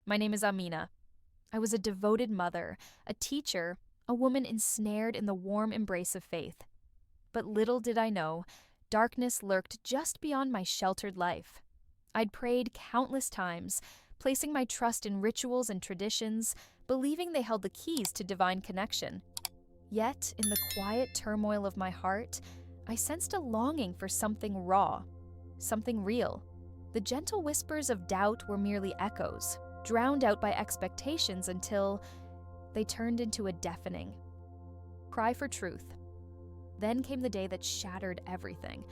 My name is Amina. I was a devoted mother, a teacher, a woman ensnared in the warm embrace of faith. But little did I know, darkness lurked just beyond my sheltered life. I'd prayed countless times, placing my trust in rituals and traditions, believing they held the keys to divine connection. Yet, in the quiet turmoil of my heart, I sensed a longing for something raw, something real. The gentle whispers of doubt were merely echoes, drowned out by expectations until they turned into a deafening cry for truth. Then came the day that shattered everything.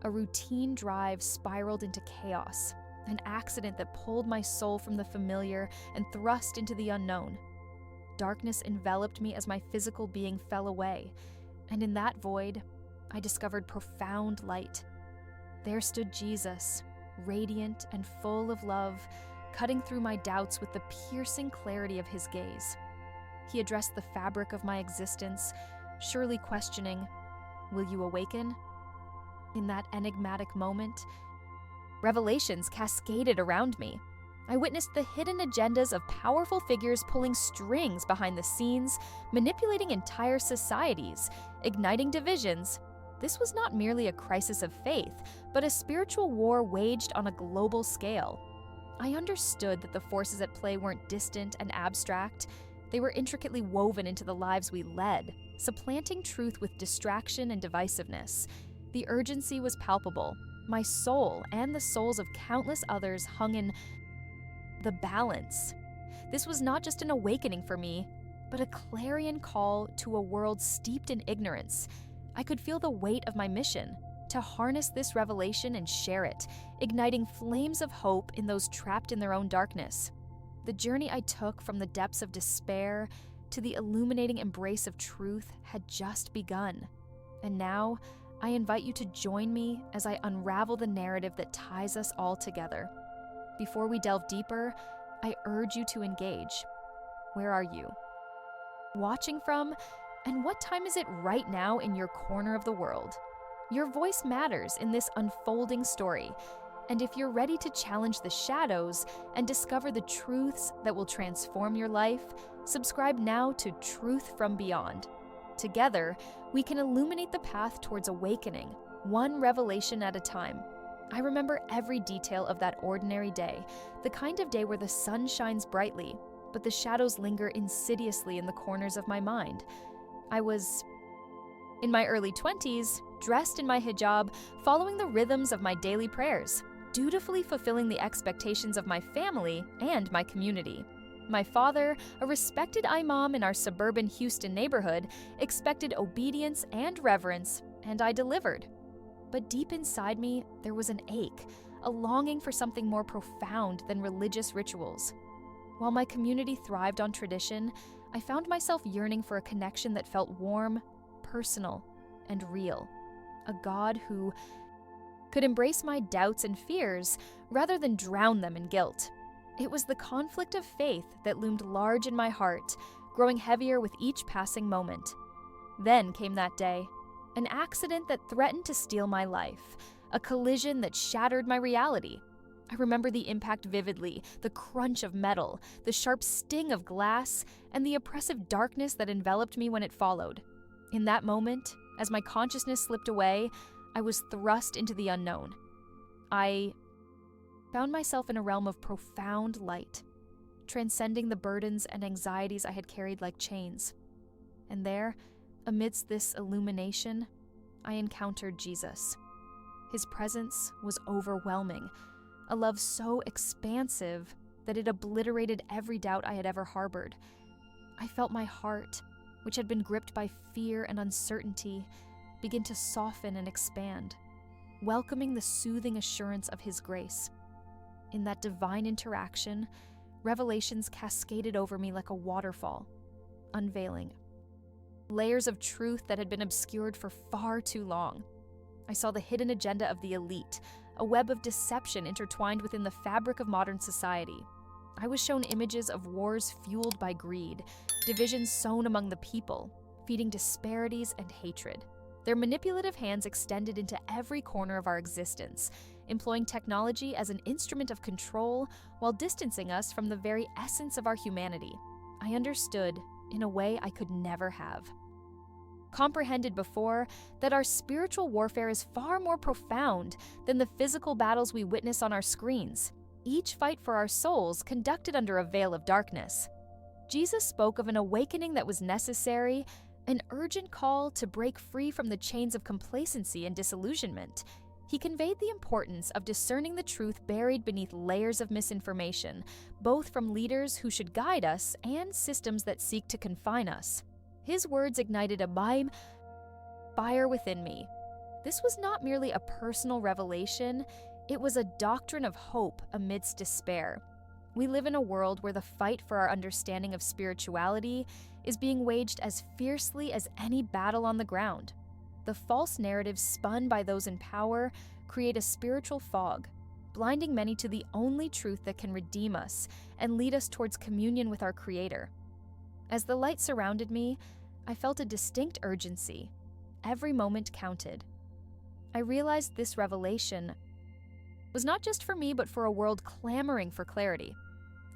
A routine drive spiraled into chaos, an accident that pulled my soul from the familiar and thrust into the unknown. Darkness enveloped me as my physical being fell away, and in that void, I discovered profound light. There stood Jesus, radiant and full of love, cutting through my doubts with the piercing clarity of his gaze. He addressed the fabric of my existence, surely questioning, "Will you awaken?" In that enigmatic moment, revelations cascaded around me. I witnessed the hidden agendas of powerful figures pulling strings behind the scenes, manipulating entire societies, igniting divisions. This was not merely a crisis of faith, but a spiritual war waged on a global scale. I understood that the forces at play weren't distant and abstract. They were intricately woven into the lives we led, supplanting truth with distraction and divisiveness. The urgency was palpable. My soul and the souls of countless others hung in the balance. This was not just an awakening for me, but a clarion call to a world steeped in ignorance. I could feel the weight of my mission, to harness this revelation and share it, igniting flames of hope in those trapped in their own darkness. The journey I took from the depths of despair to the illuminating embrace of truth had just begun. And now, I invite you to join me as I unravel the narrative that ties us all together. Before we delve deeper, I urge you to engage. Where are you watching from, and what time is it right now in your corner of the world? Your voice matters in this unfolding story, and if you're ready to challenge the shadows and discover the truths that will transform your life, subscribe now to Truth from Beyond. Together, we can illuminate the path towards awakening, one revelation at a time. I remember every detail of that ordinary day, the kind of day where the sun shines brightly, but the shadows linger insidiously in the corners of my mind. I was in my early 20s, dressed in my hijab, following the rhythms of my daily prayers, dutifully fulfilling the expectations of my family and my community. My father, a respected imam in our suburban Houston neighborhood, expected obedience and reverence, and I delivered. But deep inside me, there was an ache, a longing for something more profound than religious rituals. While my community thrived on tradition, I found myself yearning for a connection that felt warm, personal, and real. A God who could embrace my doubts and fears rather than drown them in guilt. It was the conflict of faith that loomed large in my heart, growing heavier with each passing moment. Then came that day, an accident that threatened to steal my life, a collision that shattered my reality. I remember the impact vividly, the crunch of metal, the sharp sting of glass, and the oppressive darkness that enveloped me when it followed. In that moment, as my consciousness slipped away, I was thrust into the unknown. I found myself in a realm of profound light, transcending the burdens and anxieties I had carried like chains. And there, amidst this illumination, I encountered Jesus. His presence was overwhelming, a love so expansive that it obliterated every doubt I had ever harbored. I felt my heart, which had been gripped by fear and uncertainty, begin to soften and expand, welcoming the soothing assurance of his grace. In that divine interaction, revelations cascaded over me like a waterfall, unveiling layers of truth that had been obscured for far too long. I saw the hidden agenda of the elite, a web of deception intertwined within the fabric of modern society. I was shown images of wars fueled by greed, divisions sown among the people, feeding disparities and hatred. Their manipulative hands extended into every corner of our existence, employing technology as an instrument of control while distancing us from the very essence of our humanity. I understood, in a way I could never have. Comprehended before that our spiritual warfare is far more profound than the physical battles we witness on our screens, each fight for our souls conducted under a veil of darkness. Jesus spoke of an awakening that was necessary, an urgent call to break free from the chains of complacency and disillusionment. He conveyed the importance of discerning the truth buried beneath layers of misinformation, both from leaders who should guide us and systems that seek to confine us. His words ignited a fire within me. This was not merely a personal revelation, it was a doctrine of hope amidst despair. We live in a world where the fight for our understanding of spirituality is being waged as fiercely as any battle on the ground. The false narratives spun by those in power create a spiritual fog, blinding many to the only truth that can redeem us and lead us towards communion with our Creator. As the light surrounded me, I felt a distinct urgency. Every moment counted. I realized this revelation was not just for me, but for a world clamoring for clarity.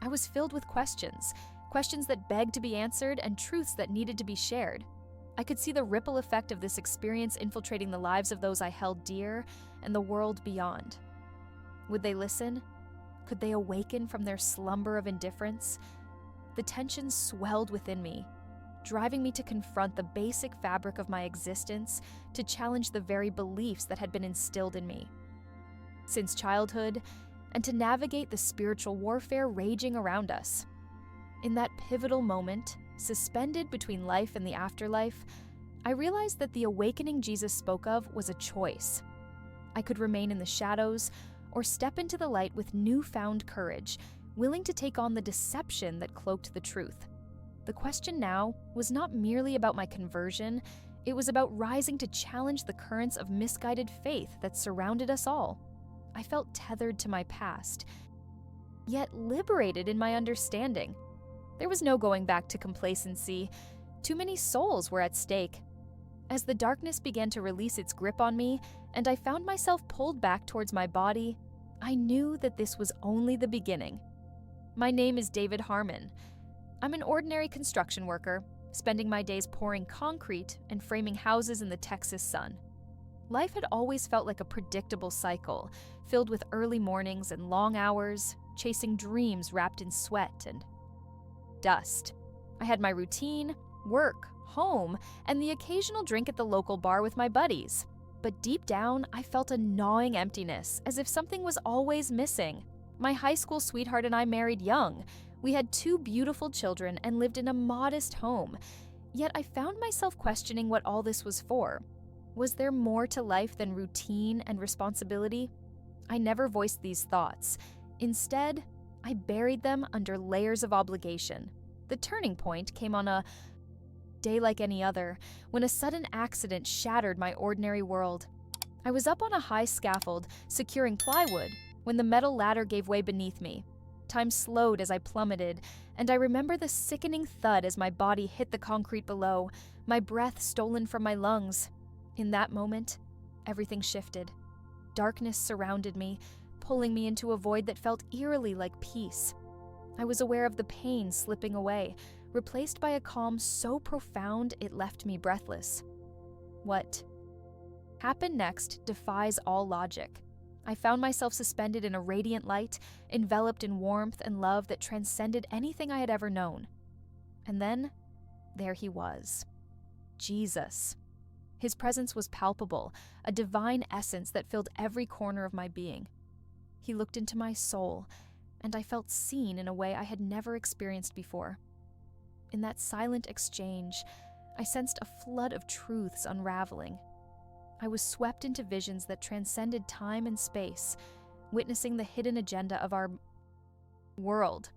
I was filled with questions that begged to be answered and truths that needed to be shared. I could see the ripple effect of this experience infiltrating the lives of those I held dear and the world beyond. Would they listen? Could they awaken from their slumber of indifference? The tension swelled within me, driving me to confront the basic fabric of my existence, to challenge the very beliefs that had been instilled in me since childhood, and to navigate the spiritual warfare raging around us. In that pivotal moment, suspended between life and the afterlife, I realized that the awakening Jesus spoke of was a choice. I could remain in the shadows or step into the light with newfound courage, willing to take on the deception that cloaked the truth. The question now was not merely about my conversion, it was about rising to challenge the currents of misguided faith that surrounded us all. I felt tethered to my past, yet liberated in my understanding. There was no going back to complacency. Too many souls were at stake. As the darkness began to release its grip on me, and I found myself pulled back towards my body, I knew that this was only the beginning. My name is David Harmon. I'm an ordinary construction worker, spending my days pouring concrete and framing houses in the Texas sun. Life had always felt like a predictable cycle, filled with early mornings and long hours, chasing dreams wrapped in sweat and dust. I had my routine, work, home, and the occasional drink at the local bar with my buddies. But deep down, I felt a gnawing emptiness, as if something was always missing. My high school sweetheart and I married young. We had 2 beautiful children and lived in a modest home. Yet I found myself questioning what all this was for. Was there more to life than routine and responsibility? I never voiced these thoughts. Instead, I buried them under layers of obligation. The turning point came on a day like any other, when a sudden accident shattered my ordinary world. I was up on a high scaffold, securing plywood, when the metal ladder gave way beneath me. Time slowed as I plummeted, and I remember the sickening thud as my body hit the concrete below, my breath stolen from my lungs. In that moment, everything shifted. Darkness surrounded me, pulling me into a void that felt eerily like peace. I was aware of the pain slipping away, replaced by a calm so profound it left me breathless. What happened next defies all logic. I found myself suspended in a radiant light, enveloped in warmth and love that transcended anything I had ever known. And then, there he was. Jesus. His presence was palpable, a divine essence that filled every corner of my being. He looked into my soul, and I felt seen in a way I had never experienced before. In that silent exchange, I sensed a flood of truths unraveling. I was swept into visions that transcended time and space, witnessing the hidden agenda of our world.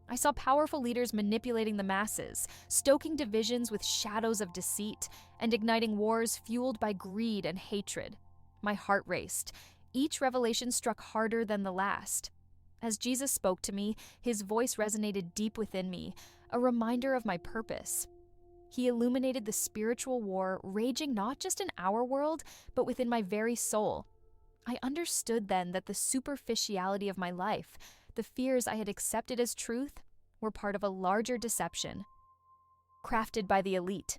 I saw powerful leaders manipulating the masses, stoking divisions with shadows of deceit, and igniting wars fueled by greed and hatred. My heart raced. Each revelation struck harder than the last. As Jesus spoke to me, his voice resonated deep within me, a reminder of my purpose. He illuminated the spiritual war raging not just in our world, but within my very soul. I understood then that the superficiality of my life, the fears I had accepted as truth, were part of a larger deception, crafted by the elite.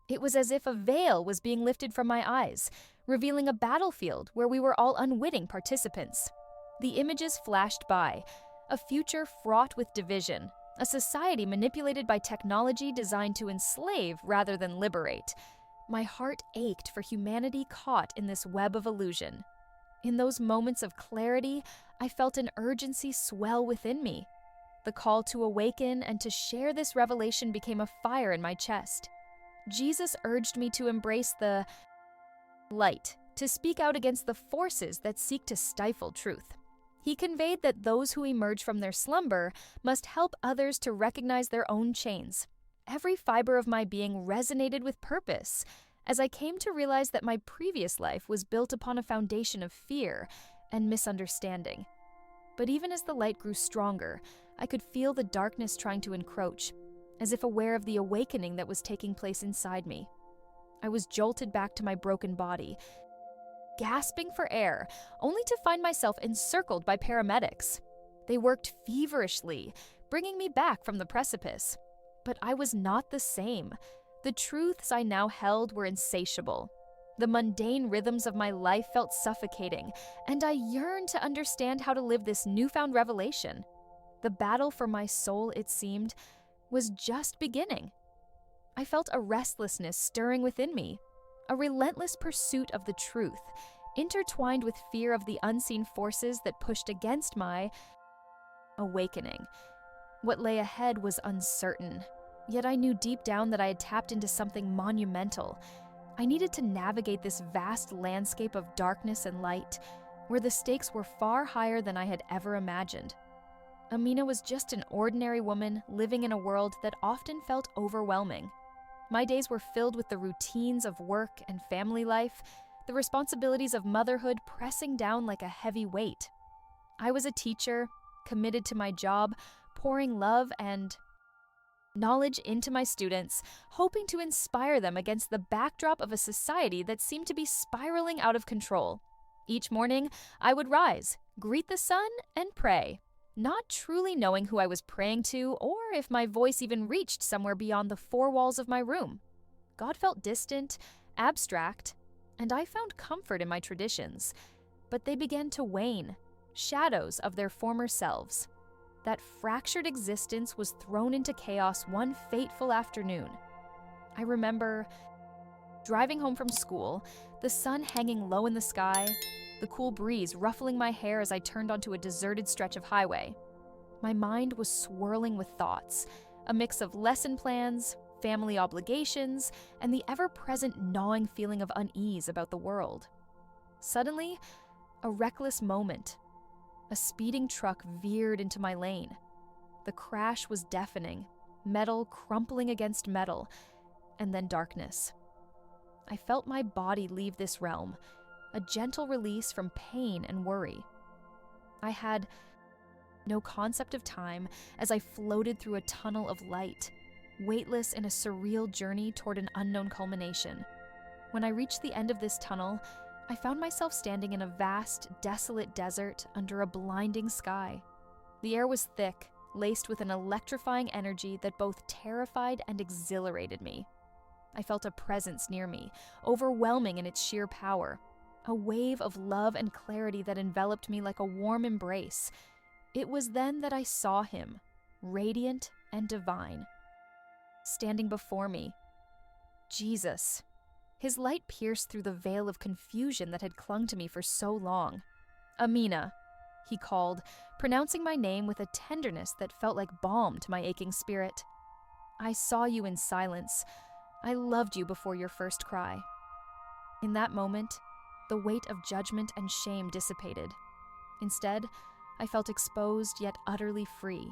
It was as if a veil was being lifted from my eyes, revealing a battlefield where we were all unwitting participants. The images flashed by, a future fraught with division, a society manipulated by technology designed to enslave rather than liberate. My heart ached for humanity caught in this web of illusion. In those moments of clarity, I felt an urgency swell within me. The call to awaken and to share this revelation became a fire in my chest. Jesus urged me to embrace the light, to speak out against the forces that seek to stifle truth. He conveyed that those who emerge from their slumber must help others to recognize their own chains. Every fiber of my being resonated with purpose, as I came to realize that my previous life was built upon a foundation of fear and misunderstanding. But even as the light grew stronger, I could feel the darkness trying to encroach, as if aware of the awakening that was taking place inside me. I was jolted back to my broken body, gasping for air, only to find myself encircled by paramedics. They worked feverishly, bringing me back from the precipice. But I was not the same. The truths I now held were insatiable. The mundane rhythms of my life felt suffocating, and I yearned to understand how to live this newfound revelation. The battle for my soul, it seemed, was just beginning. I felt a restlessness stirring within me, a relentless pursuit of the truth, intertwined with fear of the unseen forces that pushed against my awakening. What lay ahead was uncertain, yet I knew deep down that I had tapped into something monumental. I needed to navigate this vast landscape of darkness and light, where the stakes were far higher than I had ever imagined. Amina was just an ordinary woman living in a world that often felt overwhelming. My days were filled with the routines of work and family life, the responsibilities of motherhood pressing down like a heavy weight. I was a teacher, committed to my job, pouring love and knowledge into my students, hoping to inspire them against the backdrop of a society that seemed to be spiraling out of control. Each morning, I would rise, greet the sun, and pray, not truly knowing who I was praying to or if my voice even reached somewhere beyond the four walls of my room. God felt distant, abstract, and I found comfort in my traditions, but they began to wane, shadows of their former selves. That fractured existence was thrown into chaos one fateful afternoon. I remember driving home from school, the sun hanging low in the sky, the cool breeze ruffling my hair as I turned onto a deserted stretch of highway. My mind was swirling with thoughts, a mix of lesson plans, family obligations, and the ever-present gnawing feeling of unease about the world. Suddenly, a reckless moment. A speeding truck veered into my lane. The crash was deafening, metal crumpling against metal, and then darkness. I felt my body leave this realm, a gentle release from pain and worry. I had no concept of time as I floated through a tunnel of light, weightless in a surreal journey toward an unknown culmination. When I reached the end of this tunnel, I found myself standing in a vast, desolate desert under a blinding sky. The air was thick, laced with an electrifying energy that both terrified and exhilarated me. I felt a presence near me, overwhelming in its sheer power, a wave of love and clarity that enveloped me like a warm embrace. It was then that I saw him, radiant and divine, standing before me. Jesus. His light pierced through the veil of confusion that had clung to me for so long. Amina, he called, pronouncing my name with a tenderness that felt like balm to my aching spirit. I saw you in silence. I loved you before your first cry. In that moment, the weight of judgment and shame dissipated. Instead, I felt exposed yet utterly free.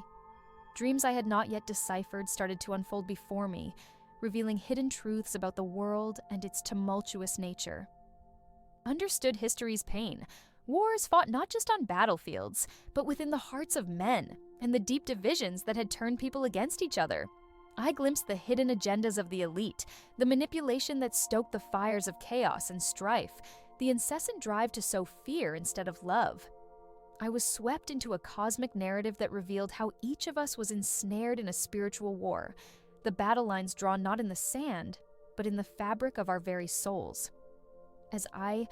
Dreams I had not yet deciphered started to unfold before me, revealing hidden truths about the world and its tumultuous nature. Understood history's pain. Wars fought not just on battlefields, but within the hearts of men, and the deep divisions that had turned people against each other. I glimpsed the hidden agendas of the elite, the manipulation that stoked the fires of chaos and strife, the incessant drive to sow fear instead of love. I was swept into a cosmic narrative that revealed how each of us was ensnared in a spiritual war, the battle lines drawn not in the sand, but in the fabric of our very souls. As I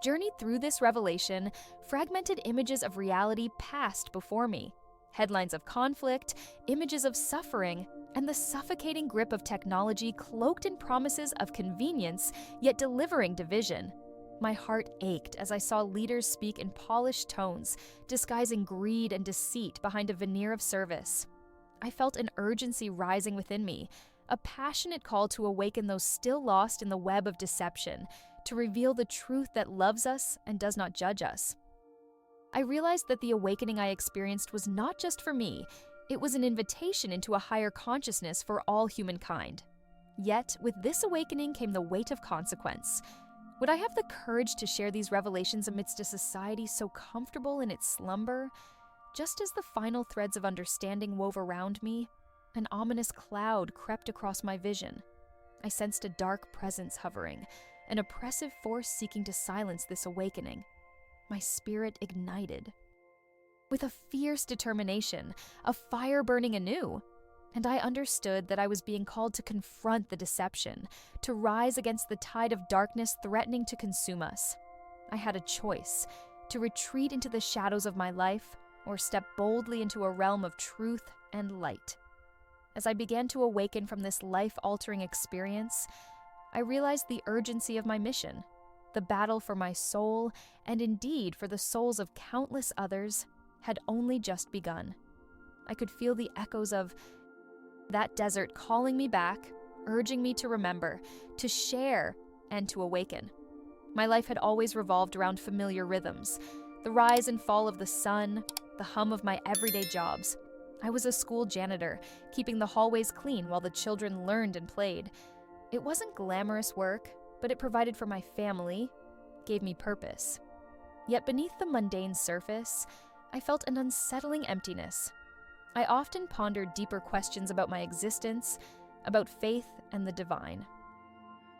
journeyed through this revelation, fragmented images of reality passed before me. Headlines of conflict, images of suffering, and the suffocating grip of technology cloaked in promises of convenience, yet delivering division. My heart ached as I saw leaders speak in polished tones, disguising greed and deceit behind a veneer of service. I felt an urgency rising within me, a passionate call to awaken those still lost in the web of deception, to reveal the truth that loves us and does not judge us. I realized that the awakening I experienced was not just for me, it was an invitation into a higher consciousness for all humankind. Yet, with this awakening came the weight of consequence. Would I have the courage to share these revelations amidst a society so comfortable in its slumber? Just as the final threads of understanding wove around me, an ominous cloud crept across my vision. I sensed a dark presence hovering, an oppressive force seeking to silence this awakening. My spirit ignited. With a fierce determination, a fire burning anew, and I understood that I was being called to confront the deception, to rise against the tide of darkness threatening to consume us. I had a choice, to retreat into the shadows of my life or step boldly into a realm of truth and light. As I began to awaken from this life-altering experience, I realized the urgency of my mission. The battle for my soul, and indeed for the souls of countless others, had only just begun. I could feel the echoes of that desert calling me back, urging me to remember, to share, and to awaken. My life had always revolved around familiar rhythms, the rise and fall of the sun, the hum of my everyday jobs. I was a school janitor, keeping the hallways clean while the children learned and played. It wasn't glamorous work, but it provided for my family, gave me purpose. Yet beneath the mundane surface, I felt an unsettling emptiness. I often pondered deeper questions about my existence, about faith and the divine.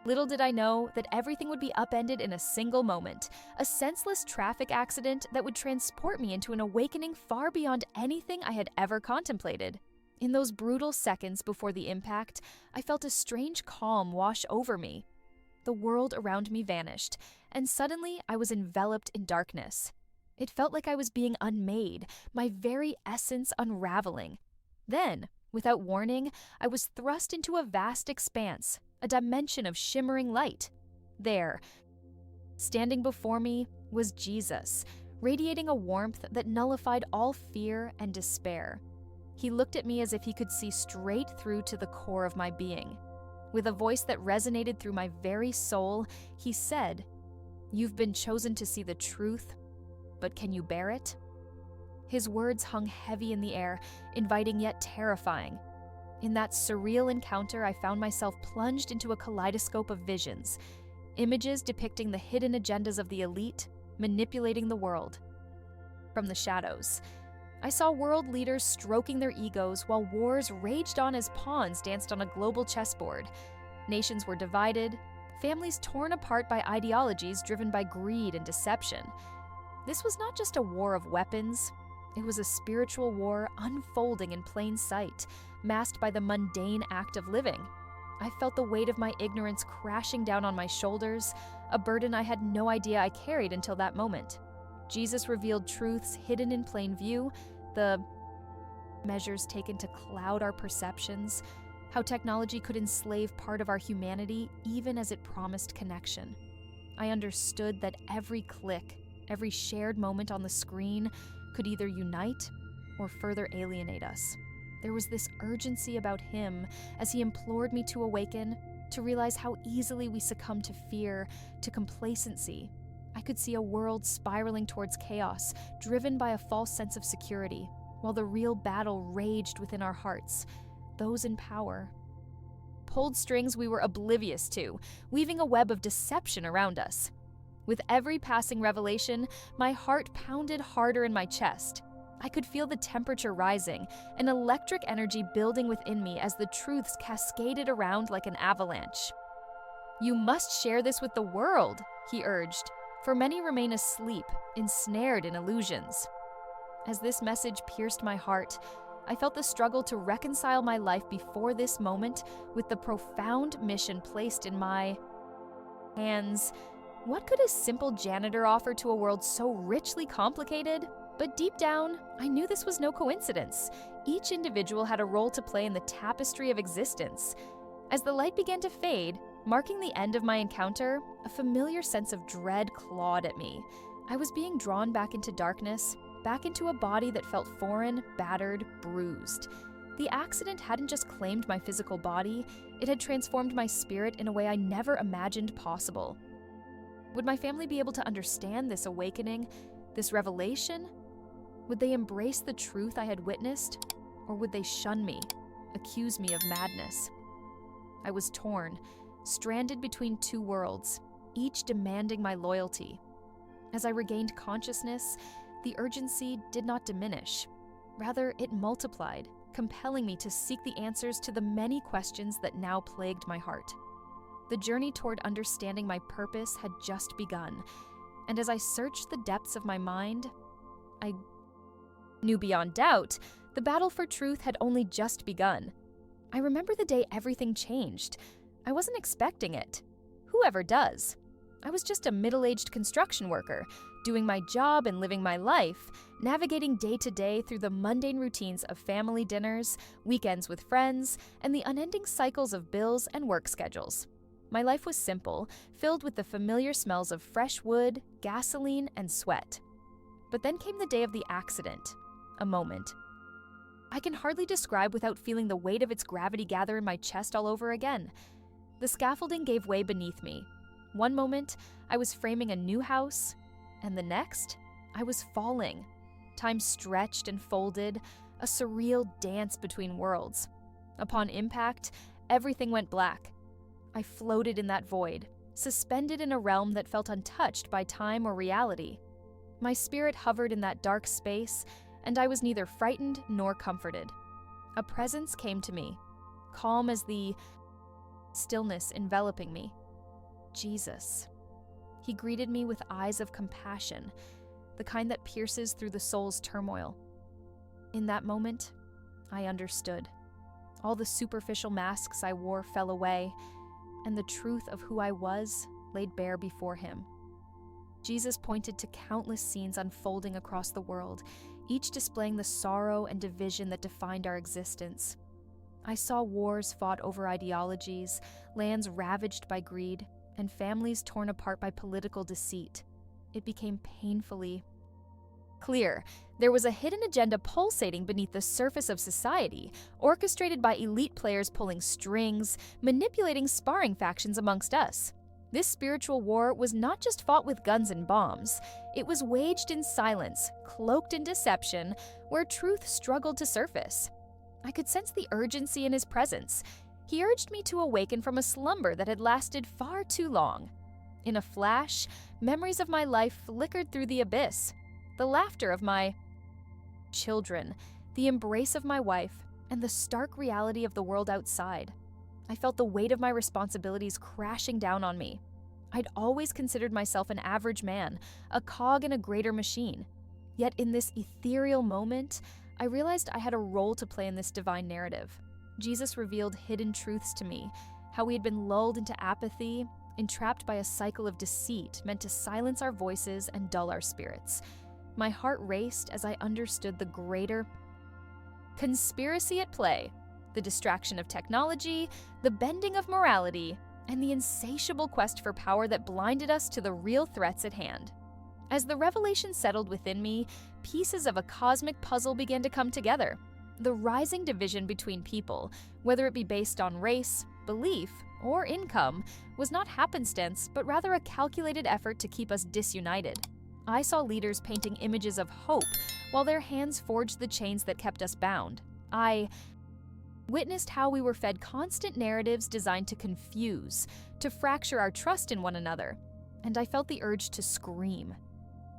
Little did I know that everything would be upended in a single moment, a senseless traffic accident that would transport me into an awakening far beyond anything I had ever contemplated. In those brutal seconds before the impact, I felt a strange calm wash over me. The world around me vanished, and suddenly I was enveloped in darkness. It felt like I was being unmade, my very essence unraveling. Then, without warning, I was thrust into a vast expanse, a dimension of shimmering light. There, standing before me, was Jesus, radiating a warmth that nullified all fear and despair. He looked at me as if he could see straight through to the core of my being. With a voice that resonated through my very soul, he said, "You've been chosen to see the truth, but can you bear it?" His words hung heavy in the air, inviting yet terrifying. In that surreal encounter, I found myself plunged into a kaleidoscope of visions, images depicting the hidden agendas of the elite, manipulating the world. From the shadows, I saw world leaders stroking their egos while wars raged on as pawns danced on a global chessboard. Nations were divided, families torn apart by ideologies driven by greed and deception. This was not just a war of weapons, it was a spiritual war unfolding in plain sight, masked by the mundane act of living. I felt the weight of my ignorance crashing down on my shoulders, a burden I had no idea I carried until that moment. Jesus revealed truths hidden in plain view, the measures taken to cloud our perceptions, how technology could enslave part of our humanity even as it promised connection. I understood that every click, every shared moment on the screen could either unite or further alienate us. There was this urgency about him as he implored me to awaken, to realize how easily we succumb to fear, to complacency. I could see a world spiraling towards chaos, driven by a false sense of security, while the real battle raged within our hearts, those in power. Pulled strings we were oblivious to, weaving a web of deception around us. With every passing revelation, my heart pounded harder in my chest. I could feel the temperature rising, an electric energy building within me as the truths cascaded around like an avalanche. "You must share this with the world," he urged, for many remain asleep, ensnared in illusions. As this message pierced my heart, I felt the struggle to reconcile my life before this moment with the profound mission placed in my hands. What could a simple janitor offer to a world so richly complicated? But deep down, I knew this was no coincidence. Each individual had a role to play in the tapestry of existence. As the light began to fade, marking the end of my encounter, a familiar sense of dread clawed at me. I was being drawn back into darkness, back into a body that felt foreign, battered, bruised. The accident hadn't just claimed my physical body, it had transformed my spirit in a way I never imagined possible. Would my family be able to understand this awakening, this revelation? Would they embrace the truth I had witnessed, or would they shun me, accuse me of madness? I was torn, stranded between two worlds, each demanding my loyalty. As I regained consciousness, the urgency did not diminish. Rather, it multiplied, compelling me to seek the answers to the many questions that now plagued my heart. The journey toward understanding my purpose had just begun, and as I searched the depths of my mind, I knew beyond doubt the battle for truth had only just begun. I remember the day everything changed. I wasn't expecting it. Whoever does? I was just a middle-aged construction worker, doing my job and living my life, navigating day to day through the mundane routines of family dinners, weekends with friends, and the unending cycles of bills and work schedules. My life was simple, filled with the familiar smells of fresh wood, gasoline, and sweat. But then came the day of the accident, a moment I can hardly describe without feeling the weight of its gravity gather in my chest all over again. The scaffolding gave way beneath me. One moment, I was framing a new house, and the next, I was falling. Time stretched and folded, a surreal dance between worlds. Upon impact, everything went black. I floated in that void, suspended in a realm that felt untouched by time or reality. My spirit hovered in that dark space, and I was neither frightened nor comforted. A presence came to me, calm as the stillness enveloping me. Jesus. He greeted me with eyes of compassion, the kind that pierces through the soul's turmoil. In that moment, I understood. All the superficial masks I wore fell away, and the truth of who I was laid bare before him. Jesus pointed to countless scenes unfolding across the world, each displaying the sorrow and division that defined our existence. I saw wars fought over ideologies, lands ravaged by greed, and families torn apart by political deceit. It became painfully clear there was a hidden agenda pulsating beneath the surface of society, orchestrated by elite players pulling strings, manipulating sparring factions amongst us. This spiritual war was not just fought with guns and bombs. It was waged in silence, cloaked in deception, where truth struggled to surface. I could sense the urgency in his presence. He urged me to awaken from a slumber that had lasted far too long. In a flash, memories of my life flickered through the abyss. The laughter of my children, the embrace of my wife, and the stark reality of the world outside. I felt the weight of my responsibilities crashing down on me. I'd always considered myself an average man, a cog in a greater machine. Yet in this ethereal moment, I realized I had a role to play in this divine narrative. Jesus revealed hidden truths to me, how we had been lulled into apathy, entrapped by a cycle of deceit meant to silence our voices and dull our spirits. My heart raced as I understood the greater conspiracy at play, the distraction of technology, the bending of morality, and the insatiable quest for power that blinded us to the real threats at hand. As the revelation settled within me, pieces of a cosmic puzzle began to come together. The rising division between people, whether it be based on race, belief, or income, was not happenstance, but rather a calculated effort to keep us disunited. I saw leaders painting images of hope, while their hands forged the chains that kept us bound. I witnessed how we were fed constant narratives designed to confuse, to fracture our trust in one another, and I felt the urge to scream.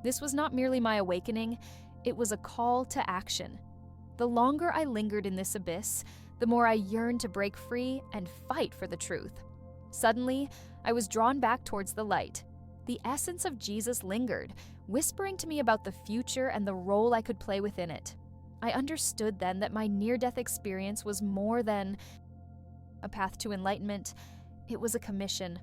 This was not merely my awakening, it was a call to action. The longer I lingered in this abyss, the more I yearned to break free and fight for the truth. Suddenly, I was drawn back towards the light. The essence of Jesus lingered, whispering to me about the future and the role I could play within it. I understood then that my near-death experience was more than a path to enlightenment. It was a commission.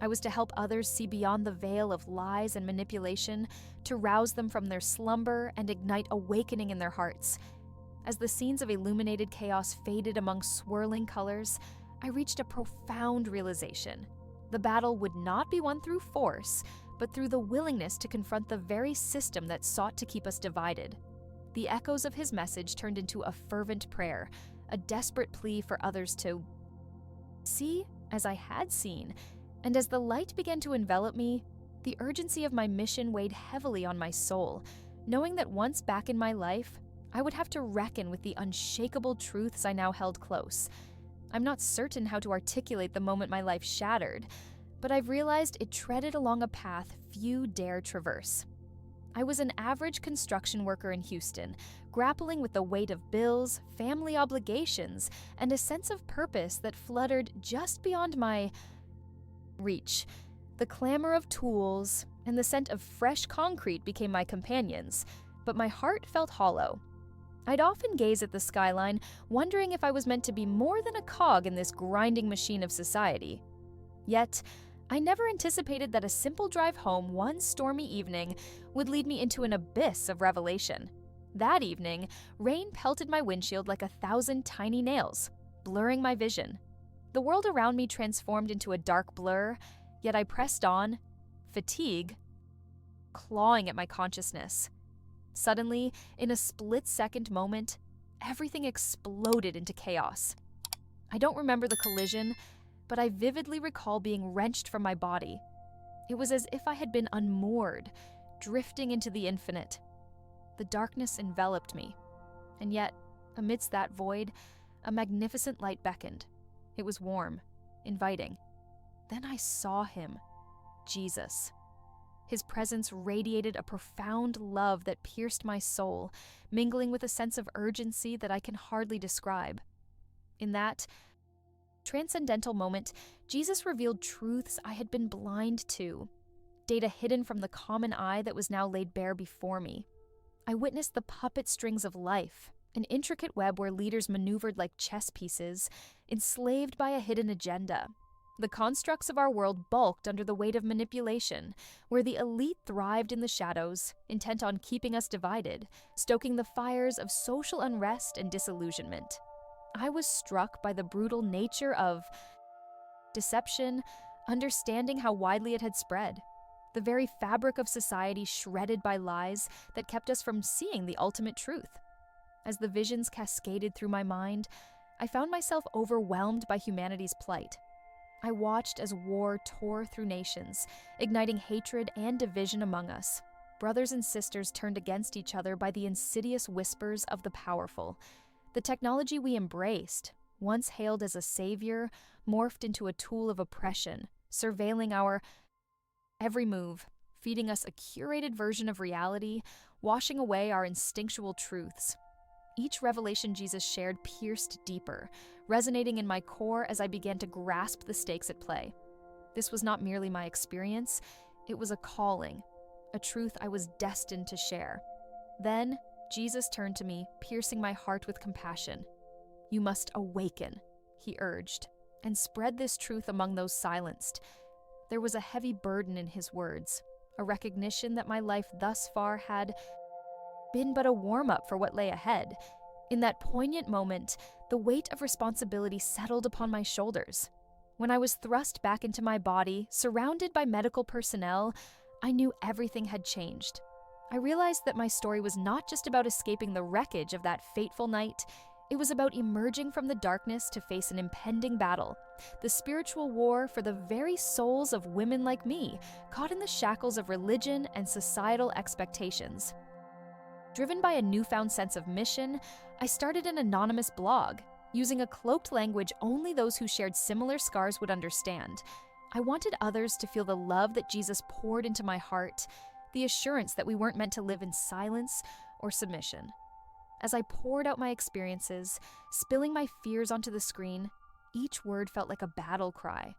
I was to help others see beyond the veil of lies and manipulation, to rouse them from their slumber and ignite awakening in their hearts. As the scenes of illuminated chaos faded among swirling colors, I reached a profound realization. The battle would not be won through force, but through the willingness to confront the very system that sought to keep us divided. The echoes of his message turned into a fervent prayer, a desperate plea for others to see as I had seen, and as the light began to envelop me, the urgency of my mission weighed heavily on my soul, knowing that once back in my life, I would have to reckon with the unshakable truths I now held close. I'm not certain how to articulate the moment my life shattered, but I've realized it treaded along a path few dare traverse. I was an average construction worker in Houston, grappling with the weight of bills, family obligations, and a sense of purpose that fluttered just beyond my reach. The clamor of tools and the scent of fresh concrete became my companions, but my heart felt hollow. I'd often gaze at the skyline, wondering if I was meant to be more than a cog in this grinding machine of society. Yet, I never anticipated that a simple drive home one stormy evening would lead me into an abyss of revelation. That evening, rain pelted my windshield like 1,000 tiny nails, blurring my vision. The world around me transformed into a dark blur, yet I pressed on, fatigue clawing at my consciousness. Suddenly, in a split-second moment, everything exploded into chaos. I don't remember the collision, but I vividly recall being wrenched from my body. It was as if I had been unmoored, drifting into the infinite. The darkness enveloped me, and yet, amidst that void, a magnificent light beckoned. It was warm, inviting. Then I saw him, Jesus. His presence radiated a profound love that pierced my soul, mingling with a sense of urgency that I can hardly describe. In that transcendental moment, Jesus revealed truths I had been blind to, data hidden from the common eye that was now laid bare before me. I witnessed the puppet strings of life, an intricate web where leaders maneuvered like chess pieces, enslaved by a hidden agenda. The constructs of our world bulked under the weight of manipulation, where the elite thrived in the shadows, intent on keeping us divided, stoking the fires of social unrest and disillusionment. I was struck by the brutal nature of deception, understanding how widely it had spread. The very fabric of society shredded by lies that kept us from seeing the ultimate truth. As the visions cascaded through my mind, I found myself overwhelmed by humanity's plight. I watched as war tore through nations, igniting hatred and division among us. Brothers and sisters turned against each other by the insidious whispers of the powerful. The technology we embraced, once hailed as a savior, morphed into a tool of oppression, surveilling our every move, feeding us a curated version of reality, washing away our instinctual truths. Each revelation Jesus shared pierced deeper, resonating in my core as I began to grasp the stakes at play. This was not merely my experience, it was a calling, a truth I was destined to share. Then, Jesus turned to me, piercing my heart with compassion. "You must awaken," he urged, "and spread this truth among those silenced." There was a heavy burden in his words, a recognition that my life thus far had been but a warm-up for what lay ahead. In that poignant moment, the weight of responsibility settled upon my shoulders. When I was thrust back into my body, surrounded by medical personnel, I knew everything had changed. I realized that my story was not just about escaping the wreckage of that fateful night. It was about emerging from the darkness to face an impending battle, the spiritual war for the very souls of women like me, caught in the shackles of religion and societal expectations. Driven by a newfound sense of mission, I started an anonymous blog, using a cloaked language only those who shared similar scars would understand. I wanted others to feel the love that Jesus poured into my heart, the assurance that we weren't meant to live in silence or submission. As I poured out my experiences, spilling my fears onto the screen, each word felt like a battle cry,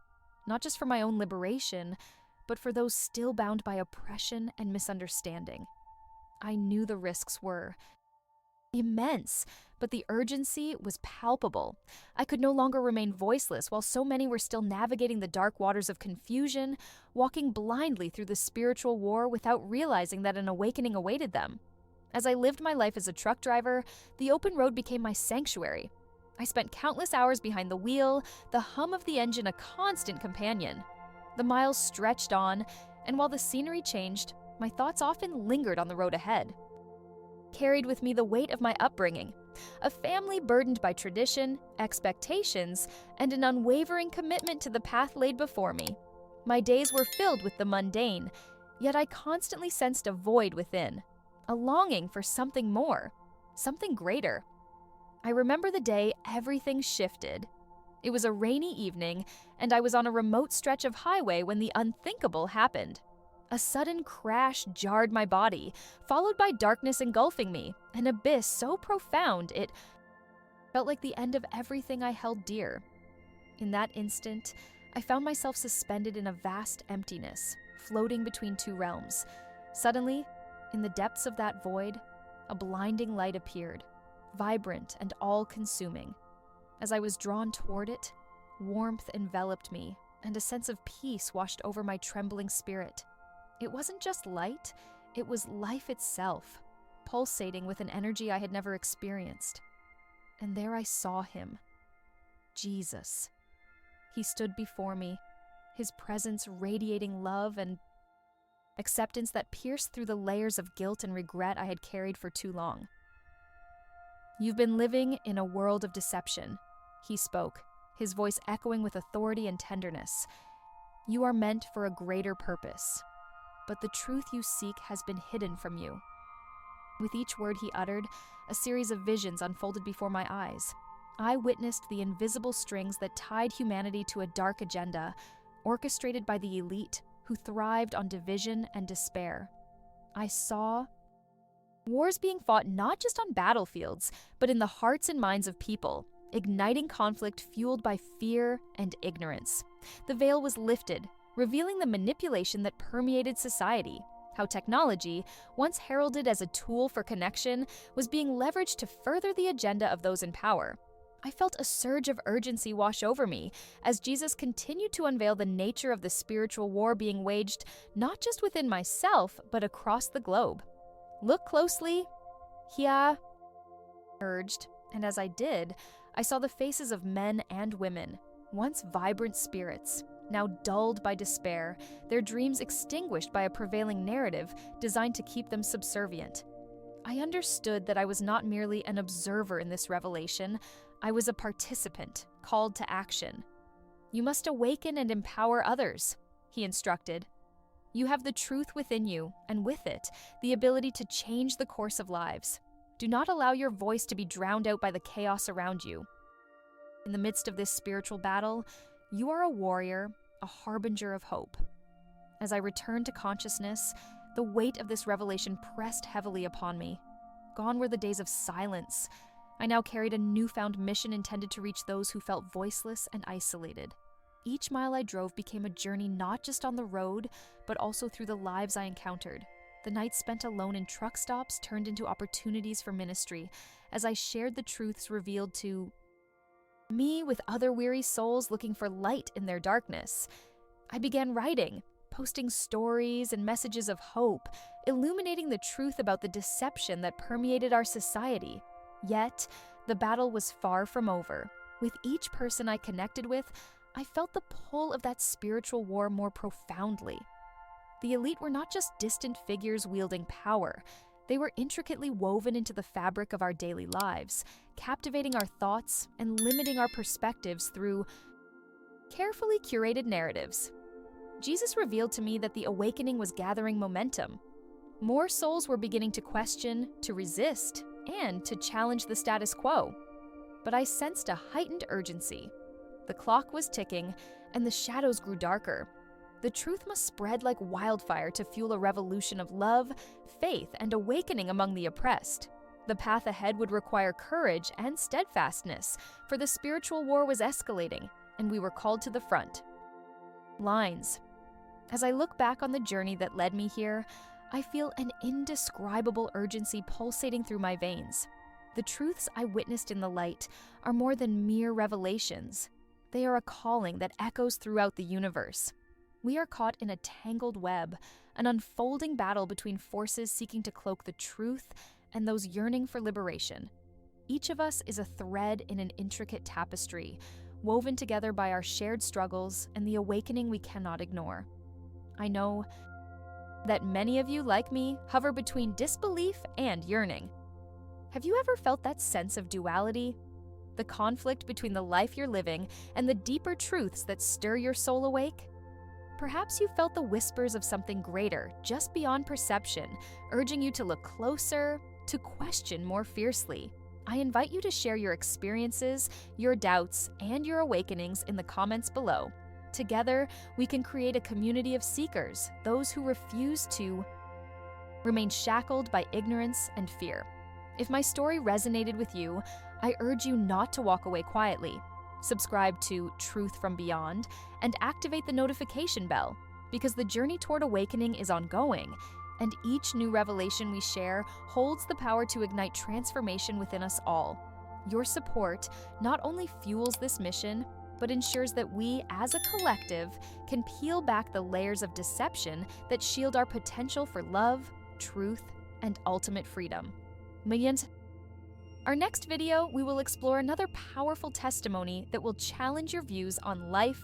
not just for my own liberation, but for those still bound by oppression and misunderstanding. I knew the risks were immense, but the urgency was palpable. I could no longer remain voiceless while so many were still navigating the dark waters of confusion, walking blindly through the spiritual war without realizing that an awakening awaited them. As I lived my life as a truck driver, the open road became my sanctuary. I spent countless hours behind the wheel, the hum of the engine a constant companion. The miles stretched on, and while the scenery changed, my thoughts often lingered on the road ahead. Carried with me the weight of my upbringing, a family burdened by tradition, expectations, and an unwavering commitment to the path laid before me. My days were filled with the mundane, yet I constantly sensed a void within, a longing for something more, something greater. I remember the day everything shifted. It was a rainy evening, and I was on a remote stretch of highway when the unthinkable happened. A sudden crash jarred my body, followed by darkness engulfing me, an abyss so profound it felt like the end of everything I held dear. In that instant, I found myself suspended in a vast emptiness, floating between two realms. Suddenly, in the depths of that void, a blinding light appeared, vibrant and all-consuming. As I was drawn toward it, warmth enveloped me, and a sense of peace washed over my trembling spirit. It wasn't just light, it was life itself, pulsating with an energy I had never experienced. And there I saw him, Jesus. He stood before me, his presence radiating love and acceptance that pierced through the layers of guilt and regret I had carried for too long. "You've been living in a world of deception," he spoke, his voice echoing with authority and tenderness. "You are meant for a greater purpose, but the truth you seek has been hidden from you." With each word he uttered, a series of visions unfolded before my eyes. I witnessed the invisible strings that tied humanity to a dark agenda, orchestrated by the elite who thrived on division and despair. I saw wars being fought not just on battlefields, but in the hearts and minds of people, igniting conflict fueled by fear and ignorance. The veil was lifted, revealing the manipulation that permeated society, how technology, once heralded as a tool for connection, was being leveraged to further the agenda of those in power. I felt a surge of urgency wash over me as Jesus continued to unveil the nature of the spiritual war being waged not just within myself, but across the globe. "Look closely," he urged, and as I did, I saw the faces of men and women, once vibrant spirits, now dulled by despair, their dreams extinguished by a prevailing narrative designed to keep them subservient. I understood that I was not merely an observer in this revelation, I was a participant, called to action. "You must awaken and empower others," he instructed. "You have the truth within you, and with it, the ability to change the course of lives. Do not allow your voice to be drowned out by the chaos around you." In the midst of this spiritual battle, you are a warrior, a harbinger of hope. As I returned to consciousness, the weight of this revelation pressed heavily upon me. Gone were the days of silence. I now carried a newfound mission intended to reach those who felt voiceless and isolated. Each mile I drove became a journey not just on the road, but also through the lives I encountered. The nights spent alone in truck stops turned into opportunities for ministry, as I shared the truths revealed to me with other weary souls looking for light in their darkness. I began writing, posting stories and messages of hope, illuminating the truth about the deception that permeated our society. Yet, the battle was far from over. With each person I connected with, I felt the pull of that spiritual war more profoundly. The elite were not just distant figures wielding power. They were intricately woven into the fabric of our daily lives, captivating our thoughts and limiting our perspectives through carefully curated narratives. Jesus revealed to me that the awakening was gathering momentum. More souls were beginning to question, to resist, and to challenge the status quo. But I sensed a heightened urgency. The clock was ticking, and the shadows grew darker. The truth must spread like wildfire to fuel a revolution of love, faith, and awakening among the oppressed. The path ahead would require courage and steadfastness, for the spiritual war was escalating, and we were called to the front. Lines. As I look back on the journey that led me here, I feel an indescribable urgency pulsating through my veins. The truths I witnessed in the light are more than mere revelations. They are a calling that echoes throughout the universe. We are caught in a tangled web, an unfolding battle between forces seeking to cloak the truth and those yearning for liberation. Each of us is a thread in an intricate tapestry, woven together by our shared struggles and the awakening we cannot ignore. I know that many of you, like me, hover between disbelief and yearning. Have you ever felt that sense of duality? The conflict between the life you're living and the deeper truths that stir your soul awake? Perhaps you felt the whispers of something greater, just beyond perception, urging you to look closer, to question more fiercely. I invite you to share your experiences, your doubts, and your awakenings in the comments below. Together, we can create a community of seekers, those who refuse to remain shackled by ignorance and fear. If my story resonated with you, I urge you not to walk away quietly. Subscribe to Truth from Beyond and activate the notification bell, because the journey toward awakening is ongoing, and each new revelation we share holds the power to ignite transformation within us all. Your support not only fuels this mission, but ensures that we, as a collective, can peel back the layers of deception that shield our potential for love, truth, and ultimate freedom. Millions. Our next video, we will explore another powerful testimony that will challenge your views on life,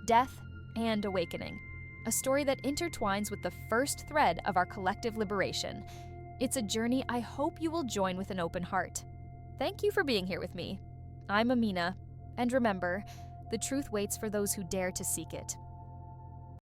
death, and awakening. A story that intertwines with the first thread of our collective liberation. It's a journey I hope you will join with an open heart. Thank you for being here with me. I'm Amina, and remember, the truth waits for those who dare to seek it.